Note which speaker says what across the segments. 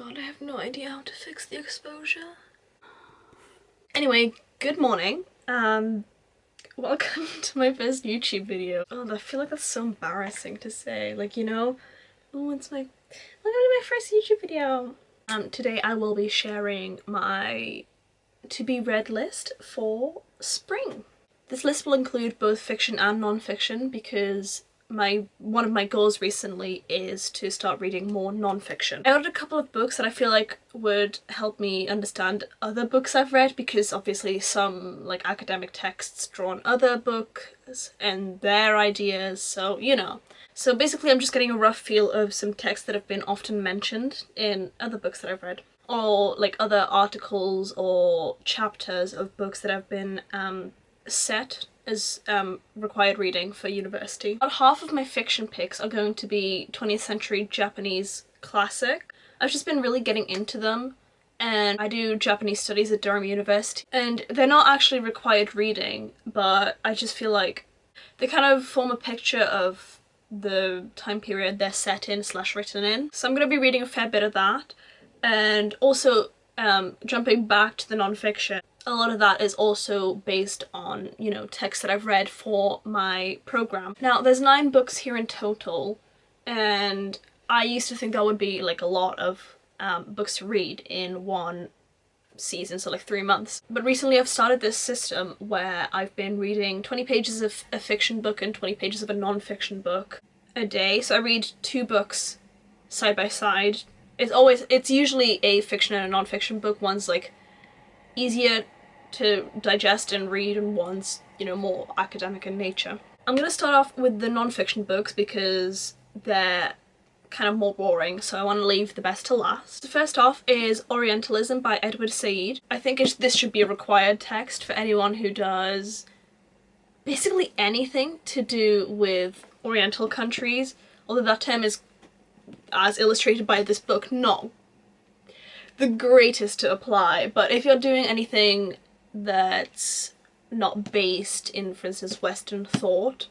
Speaker 1: god, I have no idea how to fix the exposure. Anyway, good morning. Welcome to my first YouTube video. Oh, I feel like that's so embarrassing to say. Like, you know, oh, welcome to my first YouTube video. Today I will be sharing my to-be read list for spring. This list will include both fiction and non-fiction because one of my goals recently is to start reading more non-fiction. I ordered a couple of books that I feel like would help me understand other books I've read, because obviously some like academic texts draw on other books and their ideas, so you know. So basically I'm just getting a rough feel of some texts that have been often mentioned in other books that I've read, or like other articles or chapters of books that have been set as required reading for university. About half of my fiction picks are going to be 20th century Japanese classic. I've just been really getting into them, and I do Japanese studies at Durham University, and they're not actually required reading, but I just feel like they kind of form a picture of the time period they're set in / written in. So I'm going to be reading a fair bit of that, and also jumping back to the non-fiction. A lot of that is also based on, you know, texts that I've read for my program. Now, there's 9 books here in total, and I used to think that would be like a lot of books to read in one season, so like 3 months. But recently I've started this system where I've been reading 20 pages of a fiction book and 20 pages of a non-fiction book a day. So I read 2 books side by side. It's usually a fiction and a non-fiction book. One's like easier to digest and read, and one's, you know, more academic in nature. I'm gonna start off with the non-fiction books because they're kind of more boring, so I want to leave the best to last. So first off is Orientalism by Edward Said. I think this should be a required text for anyone who does basically anything to do with Oriental countries, although that term is, as illustrated by this book, not the greatest to apply. But if you're doing anything that's not based in, for instance, Western thought,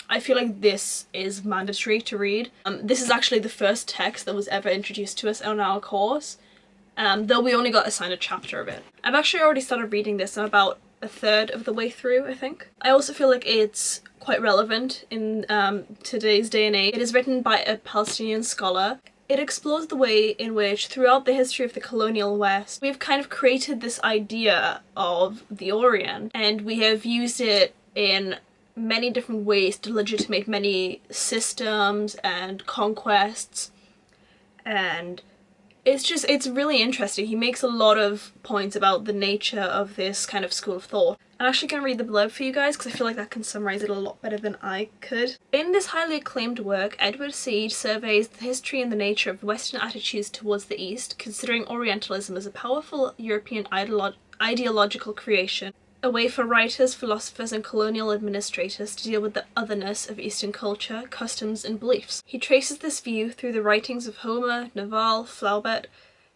Speaker 1: I feel like this is mandatory to read. This is actually the first text that was ever introduced to us on our course, though we only got assigned a chapter of it. I've actually already started reading this. I'm about a third of the way through, I think. I also feel like it's quite relevant in today's day and age. It is written by a Palestinian scholar. It explores the way in which, throughout the history of the colonial West, we've kind of created this idea of the Orient, and we have used it in many different ways to legitimate many systems and conquests, and it's really interesting. He makes a lot of points about the nature of this kind of school of thought. I'm actually going to read the blurb for you guys because I feel like that can summarize it a lot better than I could. In this highly acclaimed work, Edward Said surveys the history and the nature of Western attitudes towards the East, considering Orientalism as a powerful European ideological creation, a way for writers, philosophers, and colonial administrators to deal with the otherness of Eastern culture, customs, and beliefs. He traces this view through the writings of Homer, Naval, Flaubert,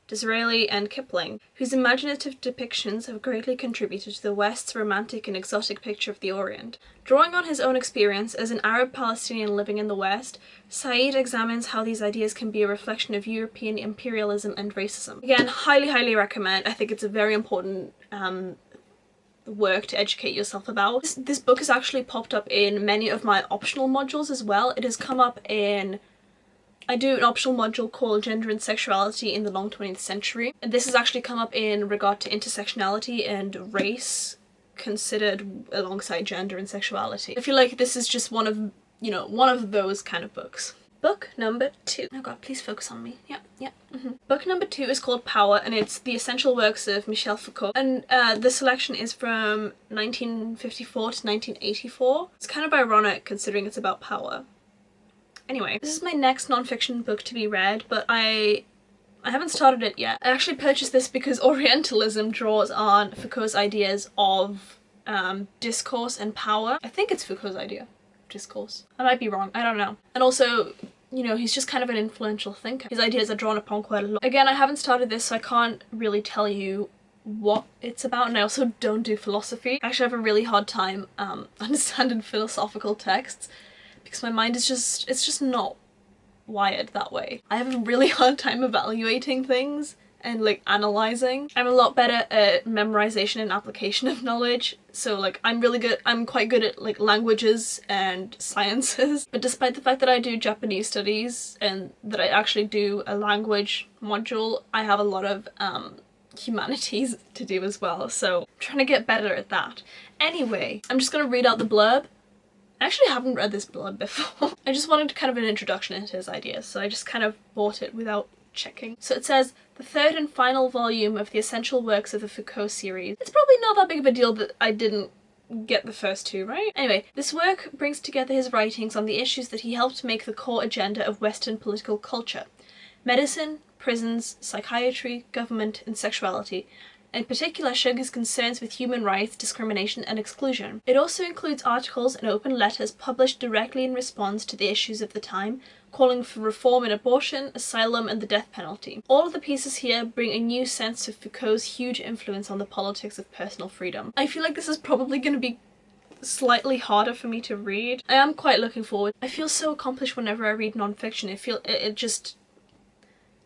Speaker 1: Disraeli, and Kipling, whose imaginative depictions have greatly contributed to the West's romantic and exotic picture of the Orient. Drawing on his own experience as an Arab Palestinian living in the West, Said examines how these ideas can be a reflection of European imperialism and racism. Again, highly recommend. I think it's a very important work to educate yourself about. This book has actually popped up in many of my optional modules as well. It has come up in, I do an optional module called Gender and Sexuality in the Long 20th Century, and this has actually come up in regard to intersectionality and race considered alongside gender and sexuality. I feel like this is just one of, you know, one of those kind of books. Book number 2. Oh god, please focus on me. Yeah. Book number 2 is called Power, and it's the essential works of Michel Foucault. And the selection is from 1954 to 1984. It's kind of ironic considering it's about power. Anyway, this is my next non-fiction book to be read, but I haven't started it yet. I actually purchased this because Orientalism draws on Foucault's ideas of discourse and power. I think it's Foucault's idea. Discourse. I might be wrong, I don't know. And also, you know, he's just kind of an influential thinker. His ideas are drawn upon quite a lot. Again, I haven't started this, so I can't really tell you what it's about, and I also don't do philosophy. I actually have a really hard time understanding philosophical texts because my mind is just, it's just not wired that way. I have a really hard time evaluating things and like analyzing. I'm a lot better at memorization and application of knowledge. So like I'm quite good at like languages and sciences. But despite the fact that I do Japanese studies and that I actually do a language module, I have a lot of humanities to do as well. So I'm trying to get better at that. Anyway, I'm just gonna read out the blurb. I actually haven't read this blurb before. I just wanted kind of an introduction into his ideas, so I just kind of bought it without checking. So it says, the third and final volume of the essential works of the Foucault series. It's probably not that big of a deal that I didn't get the first two, right? Anyway, this work brings together his writings on the issues that he helped make the core agenda of Western political culture. Medicine, prisons, psychiatry, government, and sexuality. In particular, showing his concerns with human rights, discrimination, and exclusion. It also includes articles and open letters published directly in response to the issues of the time, calling for reform in abortion, asylum, and the death penalty. All of the pieces here bring a new sense of Foucault's huge influence on the politics of personal freedom. I feel like this is probably going to be slightly harder for me to read. I am quite looking forward. I feel so accomplished whenever I read non-fiction. It just,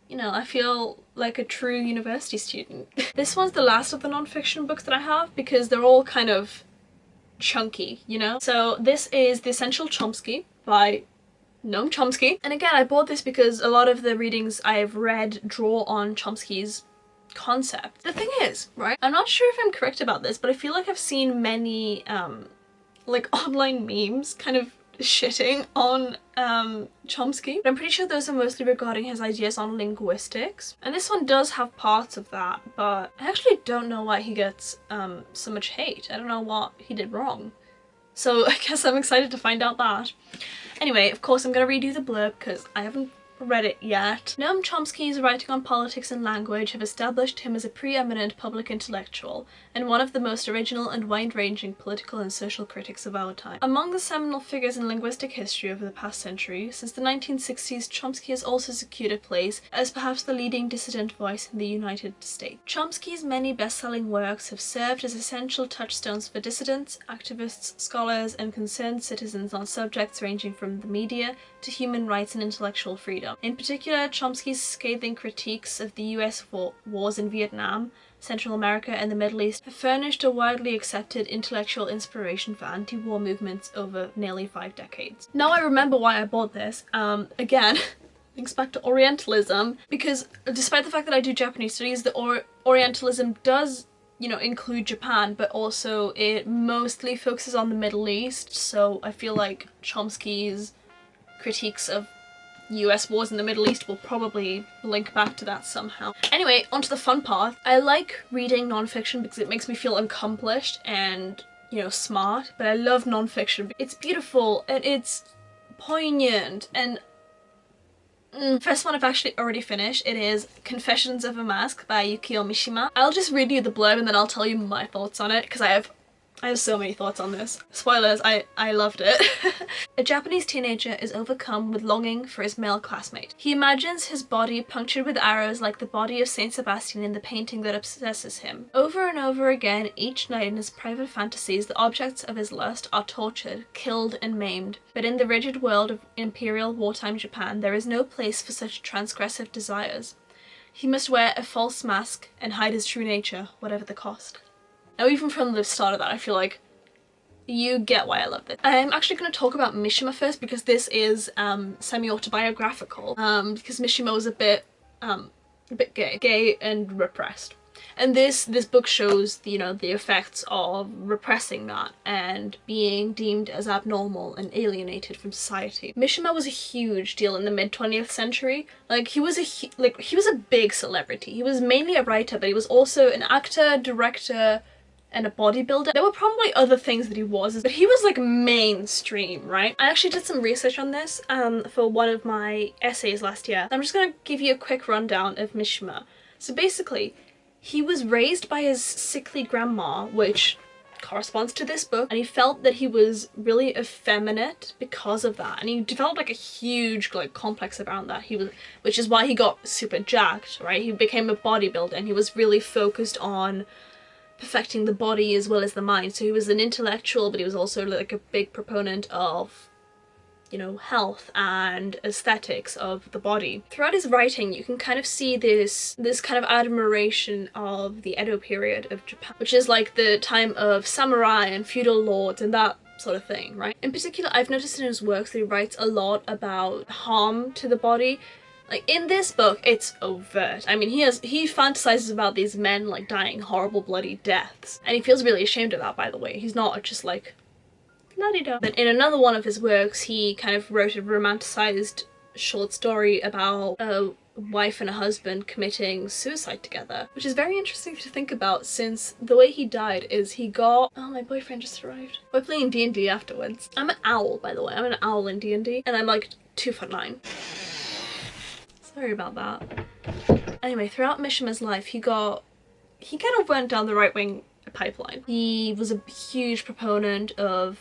Speaker 1: you know, I feel like a true university student. This one's the last of the non-fiction books that I have because they're all kind of chunky, you know? So this is The Essential Chomsky by Noam Chomsky. And again, I bought this because a lot of the readings I've read draw on Chomsky's concept. The thing is, right, I'm not sure if I'm correct about this, but I feel like I've seen many like online memes kind of shitting on Chomsky. But I'm pretty sure those are mostly regarding his ideas on linguistics. And this one does have parts of that, but I actually don't know why he gets so much hate. I don't know what he did wrong. So I guess I'm excited to find out that. Anyway, of course I'm gonna read you the blurb because I haven't read it yet. Noam Chomsky's writing on politics and language have established him as a preeminent public intellectual and one of the most original and wide-ranging political and social critics of our time. Among the seminal figures in linguistic history over the past century, since the 1960s, Chomsky has also secured a place as perhaps the leading dissident voice in the United States. Chomsky's many best-selling works have served as essential touchstones for dissidents, activists, scholars, and concerned citizens on subjects ranging from the media to human rights and intellectual freedom. In particular, Chomsky's scathing critiques of the US wars in Vietnam, Central America, and the Middle East have furnished a widely accepted intellectual inspiration for anti-war movements over nearly 5 decades. Now I remember why I bought this. Again, links back to Orientalism, because despite the fact that I do Japanese studies, the Orientalism does, you know, include Japan, but also it mostly focuses on the Middle East, so I feel like Chomsky's critiques of US wars in the Middle East will probably link back to that somehow. Anyway, onto the fun part. I like reading non-fiction because it makes me feel accomplished and, you know, smart, but I love non-fiction. It's beautiful and it's poignant, and first one I've actually already finished. It is Confessions of a Mask by Yukio Mishima. I'll just read you the blurb and then I'll tell you my thoughts on it because I have so many thoughts on this. Spoilers, I loved it. A Japanese teenager is overcome with longing for his male classmate. He imagines his body punctured with arrows like the body of Saint Sebastian in the painting that obsesses him. Over and over again, each night in his private fantasies, the objects of his lust are tortured, killed, and maimed. But in the rigid world of imperial wartime Japan, there is no place for such transgressive desires. He must wear a false mask and hide his true nature, whatever the cost. Now, even from the start of that, I feel like you get why I love this. I'm actually going to talk about Mishima first because this is semi-autobiographical. Because Mishima was a bit gay and repressed, and this book shows the, you know, the effects of repressing that and being deemed as abnormal and alienated from society. Mishima was a huge deal in the mid-20th century. Like he was a big celebrity. He was mainly a writer, but he was also an actor, director, and a bodybuilder. There were probably other things that he was, but he was like mainstream, right? I actually did some research on this for one of my essays last year. I'm just gonna give you a quick rundown of Mishima. So basically, he was raised by his sickly grandma, which corresponds to this book, and he felt that he was really effeminate because of that, and he developed like a huge like complex around that. Which is why he got super jacked, right? He became a bodybuilder and he was really focused on perfecting the body as well as the mind. So he was an intellectual, but he was also like a big proponent of, you know, health and aesthetics of the body. Throughout his writing, you can kind of see this kind of admiration of the Edo period of Japan, which is like the time of samurai and feudal lords and that sort of thing, right? In particular, I've noticed in his works that he writes a lot about harm to the body. Like in this book, it's overt. I mean, he fantasizes about these men like dying horrible bloody deaths. And he feels really ashamed of that, by the way. He's not just like, la-di-da. But in another one of his works, he kind of wrote a romanticized short story about a wife and a husband committing suicide together, which is very interesting to think about, since the way he died is he got— oh, my boyfriend just arrived. We're playing D&D afterwards. I'm an owl, by the way. I'm an owl in D&D, and I'm like 2'9". Sorry about that. Anyway, throughout Mishima's life, he kind of went down the right-wing pipeline. He was a huge proponent of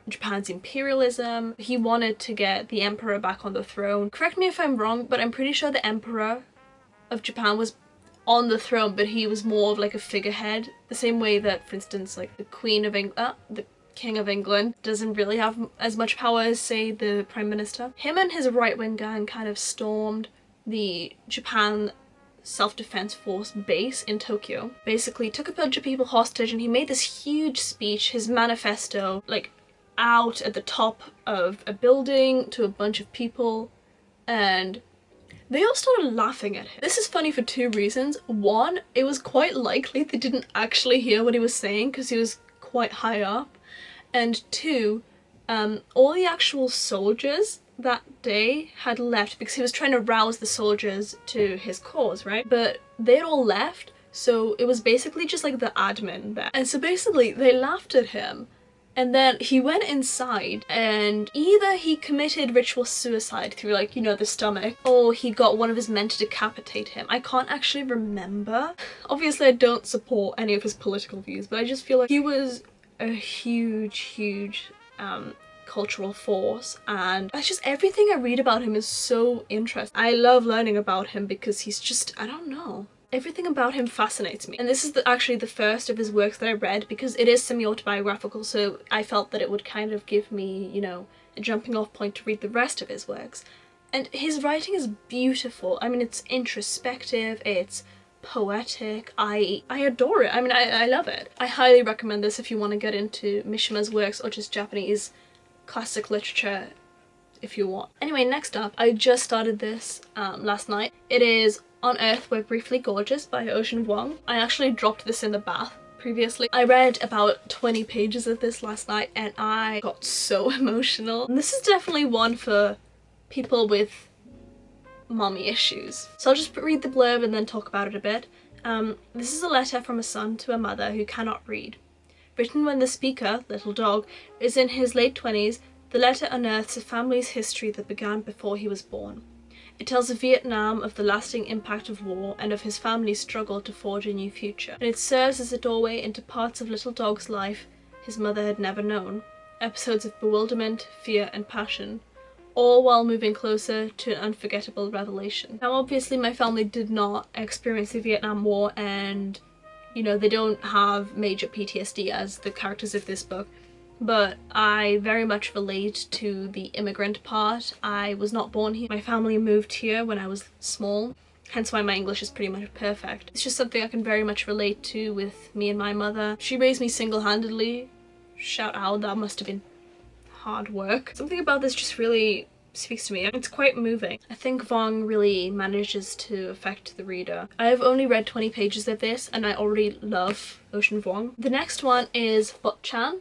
Speaker 1: Japan's imperialism. He wanted to get the emperor back on the throne. Correct me if I'm wrong, but I'm pretty sure the emperor of Japan was on the throne, but he was more of like a figurehead. The same way that, for instance, like the King of England doesn't really have as much power as, say, the Prime Minister. Him and his right-wing gang kind of stormed the Japan Self-Defense Force base in Tokyo. Basically took a bunch of people hostage, and he made this huge speech, his manifesto, like out at the top of a building to a bunch of people, and they all started laughing at him. This is funny for two reasons. One, it was quite likely they didn't actually hear what he was saying because he was quite high up. And two, all the actual soldiers that day had left because he was trying to rouse the soldiers to his cause, right? But they'd all left, so it was basically just like the admin there. And so basically they laughed at him, and then he went inside and either he committed ritual suicide through, like, you know, the stomach, or he got one of his men to decapitate him. I can't actually remember. Obviously I don't support any of his political views, but I just feel like he was a huge cultural force, and that's just— everything I read about him is so interesting. I love learning about him because he's just— I don't know. Everything about him fascinates me. And this is actually the first of his works that I read because it is semi-autobiographical, so I felt that it would kind of give me, you know, a jumping off point to read the rest of his works. And his writing is beautiful. I mean, it's introspective, it's poetic. I adore it. I mean, I love it. I highly recommend this if you want to get into Mishima's works or just Japanese classic literature if you want. Anyway, next up, I just started this last night. It is On Earth We're Briefly Gorgeous by Ocean Vuong. I actually dropped this in the bath previously. I read about 20 pages of this last night and I got so emotional. And this is definitely one for people with mommy issues. So I'll just read the blurb and then talk about it a bit. This is a letter from a son to a mother who cannot read. Written when the speaker, Little Dog, is in his late 20s, the letter unearths a family's history that began before he was born. It tells of Vietnam, of the lasting impact of war, and of his family's struggle to forge a new future. And it serves as a doorway into parts of Little Dog's life his mother had never known. Episodes of bewilderment, fear, and passion, all while moving closer to an unforgettable revelation. Now, obviously my family did not experience the Vietnam War, and, you know, they don't have major PTSD as the characters of this book, but I very much relate to the immigrant part. I was not born here. My family moved here when I was small, hence why my English is pretty much perfect. It's just something I can very much relate to with me and my mother. She raised me single-handedly. Shout out, that must have been hard work. Something about this just really speaks to me. It's quite moving. I think Vuong really manages to affect the reader. I have only read 20 pages of this and I already love Ocean Vuong. The next one is Botchan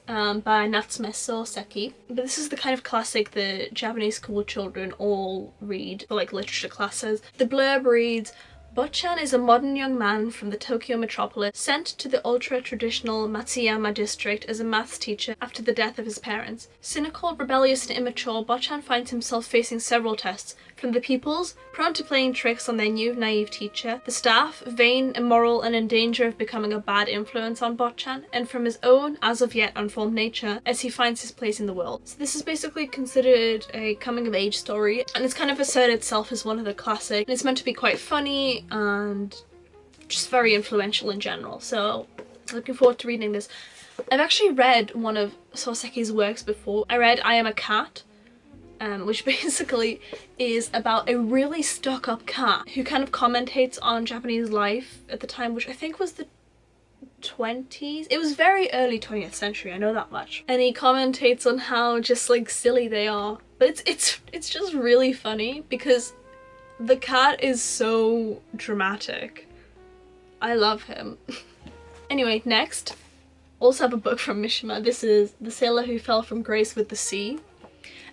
Speaker 1: by Natsume Soseki. But this is the kind of classic that Japanese school children all read for like literature classes. The blurb reads, Botchan is a modern young man from the Tokyo metropolis sent to the ultra-traditional Matsuyama district as a maths teacher after the death of his parents. Cynical, rebellious and immature, Botchan finds himself facing several tests, from the pupils, prone to playing tricks on their new, naive teacher, the staff, vain, immoral and in danger of becoming a bad influence on Botchan, and from his own, as of yet unformed nature, as he finds his place in the world. So this is basically considered a coming-of-age story, and it's kind of asserted itself as one of the classic. It's meant to be quite funny and just very influential in general, so looking forward to reading this. I've actually read one of Soseki's works before. I read I Am a Cat, which basically is about a really stuck-up cat who kind of commentates on Japanese life at the time, which I think was the 20s. It was very early 20th century, I know that much. And he commentates on how just like silly they are. But it's just really funny because the cat is so dramatic. I love him. Anyway, next, also have a book from Mishima. This is The Sailor Who Fell from Grace with the Sea.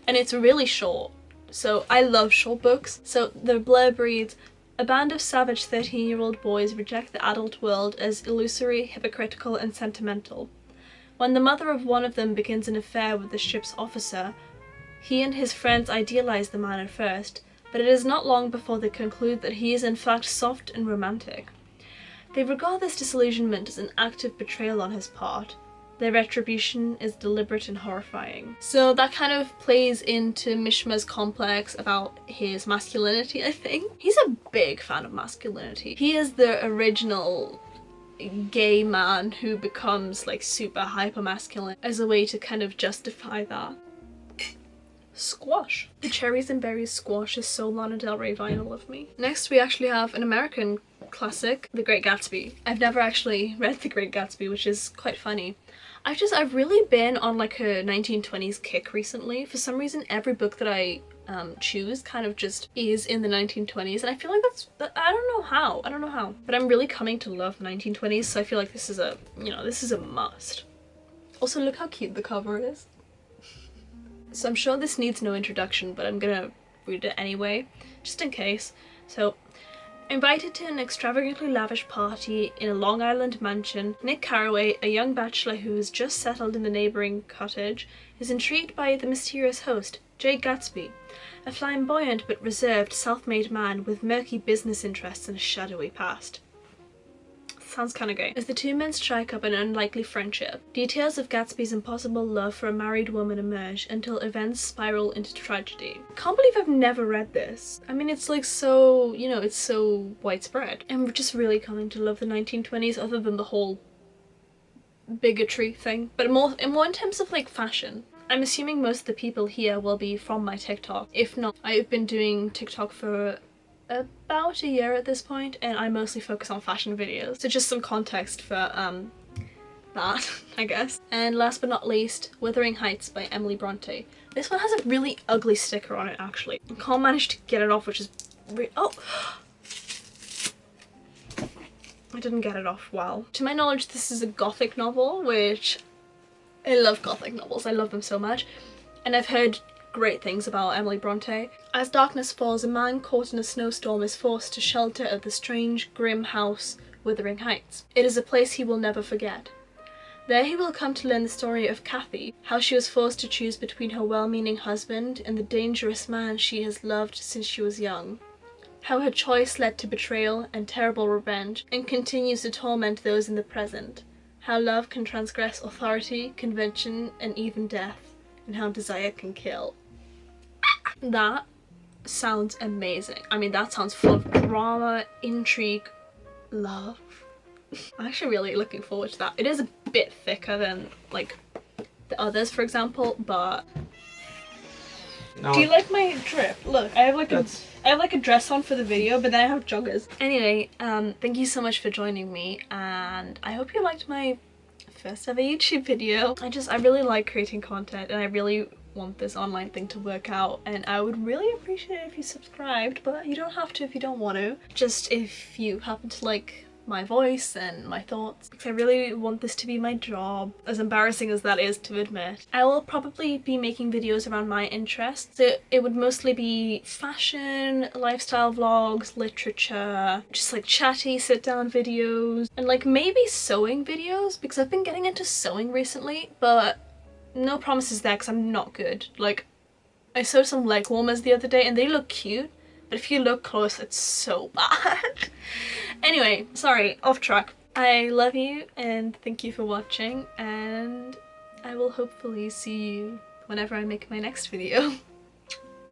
Speaker 1: And it's really short. So I love short books. So the blurb reads, "A band of savage 13-year-old boys reject the adult world as illusory, hypocritical, and sentimental. When the mother of one of them begins an affair with the ship's officer, he and his friends idealize the man at first, but it is not long before they conclude that he is in fact soft and romantic. They regard this disillusionment as an act of betrayal on his part. Their retribution is deliberate and horrifying." So that kind of plays into Mishima's complex about his masculinity, I think. He's a big fan of masculinity. He is the original gay man who becomes like super hyper masculine as a way to kind of justify that. Squash. The Cherries and Berries squash is so Lana Del Rey vinyl of me. Next we actually have an American classic, The Great Gatsby. I've never actually read The Great Gatsby, which is quite funny. I've really been on like a 1920s kick recently. For some reason every book that I choose kind of just is in the 1920s, and I feel like I don't know how, but I'm really coming to love the 1920s, so I feel like this is a, you know, this is a must. Also, look how cute the cover is. So I'm sure this needs no introduction, but I'm gonna read it anyway, just in case. So, invited to an extravagantly lavish party in a Long Island mansion, Nick Carraway, a young bachelor who has just settled in the neighbouring cottage, is intrigued by the mysterious host, Jay Gatsby, a flamboyant but reserved self-made man with murky business interests and a shadowy past. Sounds kinda gay. As the two men strike up an unlikely friendship, details of Gatsby's impossible love for a married woman emerge until events spiral into tragedy. I can't believe I've never read this. I mean, it's like so, you know, it's so widespread. And we're just really coming to love the 1920s, other than the whole bigotry thing. But more in terms of like fashion. I'm assuming most of the people here will be from my TikTok. If not, I've been doing TikTok for about a year at this point, and I mostly focus on fashion videos. So just some context for that, I guess. And last but not least, Wuthering Heights by Emily Bronte. This one has a really ugly sticker on it, actually. I can't manage to get it off, which is oh! I didn't get it off well. To my knowledge, this is a gothic novel, which I love gothic novels. I love them so much. And I've heard great things about Emily Bronte. As darkness falls, a man caught in a snowstorm is forced to shelter at the strange, grim house, Wuthering Heights. It is a place he will never forget. There he will come to learn the story of Kathy, how she was forced to choose between her well-meaning husband and the dangerous man she has loved since she was young. How her choice led to betrayal and terrible revenge, and continues to torment those in the present. How love can transgress authority, convention, and even death, and how desire can kill. That sounds amazing. I mean, that sounds full of drama, intrigue, love. I'm actually really looking forward to that. It is a bit thicker than like the others, for example, but no. Do you like my drip? Look, I have like a dress on for the video, but then I have joggers. Anyway, thank you so much for joining me, and I hope you liked my first ever YouTube video. I really like creating content, and I really want this online thing to work out, and I would really appreciate it if you subscribed, but you don't have to if you don't want to. Just if you happen to like my voice and my thoughts, because I really want this to be my job, as embarrassing as that is to admit. I will probably be making videos around my interests, so it would mostly be fashion, lifestyle vlogs, literature, just like chatty sit down videos, and like maybe sewing videos, because I've been getting into sewing recently, but no promises there because I'm not good. Like, I sewed some leg warmers the other day and they look cute, but if you look close, it's so bad. Anyway, sorry, off track. I love you and thank you for watching, and I will hopefully see you whenever I make my next video.